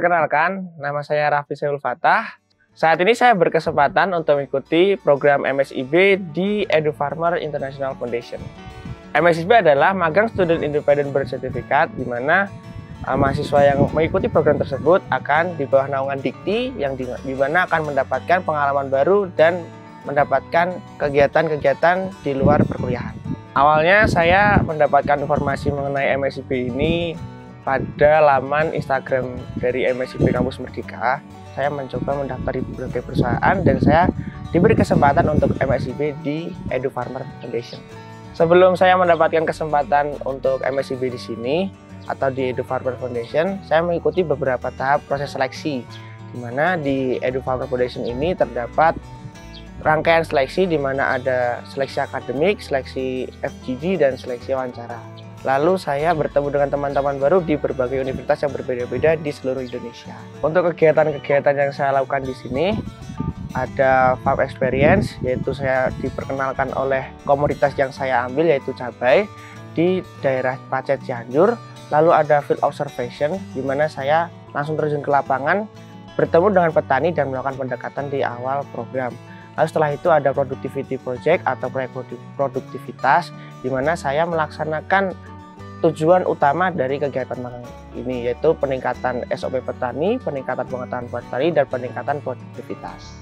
Perkenalkan, nama saya Raffi Syaiful Fatah. Saat ini saya berkesempatan untuk mengikuti program MSIB di EduFarmer International Foundation. MSIB adalah Magang Student Independent Bersertifikat, di mana mahasiswa yang mengikuti program tersebut akan di bawah naungan Dikti, yang di mana akan mendapatkan pengalaman baru dan mendapatkan kegiatan-kegiatan di luar perkuliahan. Awalnya saya mendapatkan informasi mengenai MSIB ini pada laman Instagram dari MSIB Kampus Merdeka. Saya mencoba mendaftar di berbagai perusahaan dan saya diberi kesempatan untuk MSIB di EduFarmer Foundation. Sebelum saya mendapatkan kesempatan untuk MSIB di sini atau di EduFarmer Foundation, saya mengikuti beberapa tahap proses seleksi, di mana di EduFarmer Foundation ini terdapat rangkaian seleksi di mana ada seleksi akademik, seleksi FGD, dan seleksi wawancara. Lalu saya bertemu dengan teman-teman baru di berbagai universitas yang berbeda-beda di seluruh Indonesia. Untuk kegiatan-kegiatan yang saya lakukan di sini, ada Farm Experience, yaitu saya diperkenalkan oleh komoditas yang saya ambil, yaitu cabai, di daerah Pacet Cianjur. Lalu ada Field Observation, di mana saya langsung terjun ke lapangan, bertemu dengan petani dan melakukan pendekatan di awal program. Lalu setelah itu ada Productivity Project atau proyek produktivitas, di mana saya melaksanakan tujuan utama dari kegiatan magang ini, yaitu peningkatan SOP petani, peningkatan pengetahuan petani, dan peningkatan produktivitas.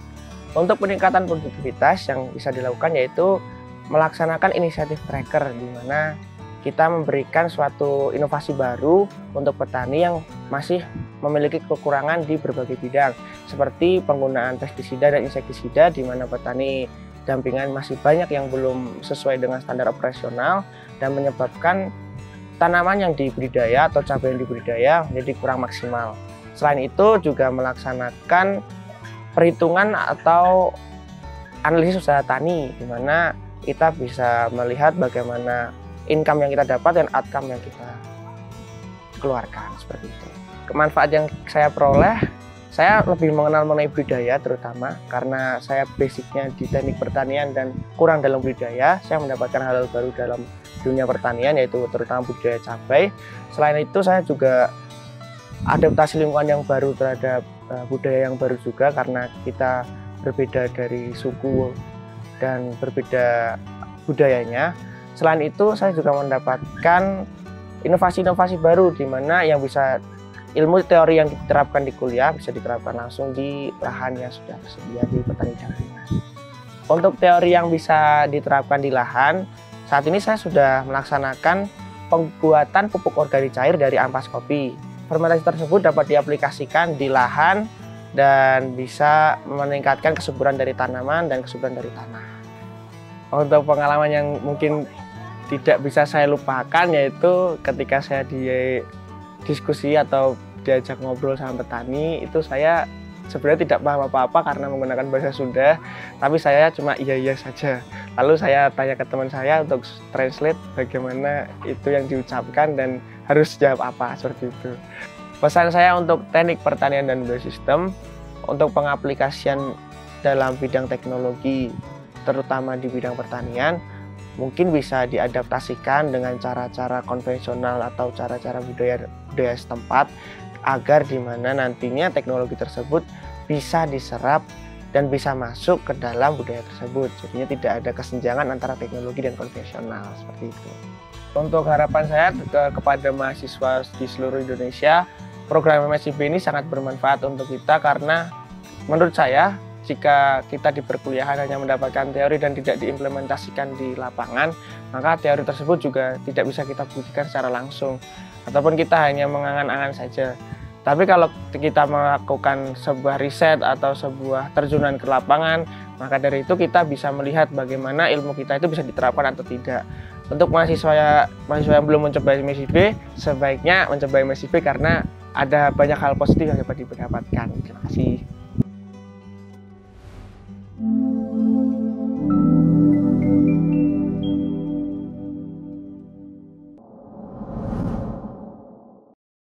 Untuk peningkatan produktivitas yang bisa dilakukan yaitu melaksanakan inisiatif tracker, di mana kita memberikan suatu inovasi baru untuk petani yang masih memiliki kekurangan di berbagai bidang, seperti penggunaan pestisida dan insektisida, di mana petani dampingan masih banyak yang belum sesuai dengan standar operasional dan menyebabkan tanaman yang dibudidaya atau cabai yang dibudidaya menjadi kurang maksimal. Selain itu juga melaksanakan perhitungan atau analisis usaha tani, di mana kita bisa melihat bagaimana income yang kita dapat dan outcome yang kita keluarkan, seperti itu. Manfaat yang saya peroleh, saya lebih mengenal mengenai budidaya, terutama karena saya basicnya di teknik pertanian dan kurang dalam budidaya. Saya mendapatkan hal-hal baru dalam dunia pertanian, yaitu terutama budidaya cabai. Selain itu saya juga adaptasi lingkungan yang baru terhadap budaya yang baru juga, karena kita berbeda dari suku dan berbeda budayanya. Selain itu saya juga mendapatkan inovasi-inovasi baru, di mana yang bisa ilmu teori yang diterapkan di kuliah bisa diterapkan langsung di lahan yang sudah tersedia di petani dampingan. Untuk teori yang bisa diterapkan di lahan, saat ini saya sudah melaksanakan pembuatan pupuk organik cair dari ampas kopi. Fermentasi tersebut dapat diaplikasikan di lahan dan bisa meningkatkan kesuburan dari tanaman dan kesuburan dari tanah. Untuk pengalaman yang mungkin tidak bisa saya lupakan, yaitu ketika saya di diskusi atau diajak ngobrol sama petani, itu saya sebenarnya tidak paham apa-apa karena menggunakan bahasa Sunda, tapi saya cuma iya saja. Lalu saya tanya ke teman saya untuk translate bagaimana itu yang diucapkan dan harus jawab apa, seperti itu. Pesan saya untuk teknik pertanian dan biosistem, untuk pengaplikasian dalam bidang teknologi, terutama di bidang pertanian, mungkin bisa diadaptasikan dengan cara-cara konvensional atau cara-cara budaya setempat, agar di mana nantinya teknologi tersebut bisa diserap dan bisa masuk ke dalam budaya tersebut. Jadinya tidak ada kesenjangan antara teknologi dan konvensional, seperti itu. Untuk harapan saya kepada mahasiswa di seluruh Indonesia, program MSIB ini sangat bermanfaat untuk kita, karena menurut saya jika kita di perkuliahan hanya mendapatkan teori dan tidak diimplementasikan di lapangan, maka teori tersebut juga tidak bisa kita buktikan secara langsung, ataupun kita hanya mengangan-angan saja. Tapi kalau kita melakukan sebuah riset atau sebuah terjunan ke lapangan, maka dari itu kita bisa melihat bagaimana ilmu kita itu bisa diterapkan atau tidak. Untuk mahasiswa yang belum mencoba MSIB, sebaiknya mencoba MSIB karena ada banyak hal positif yang dapat didapatkan. Terima kasih.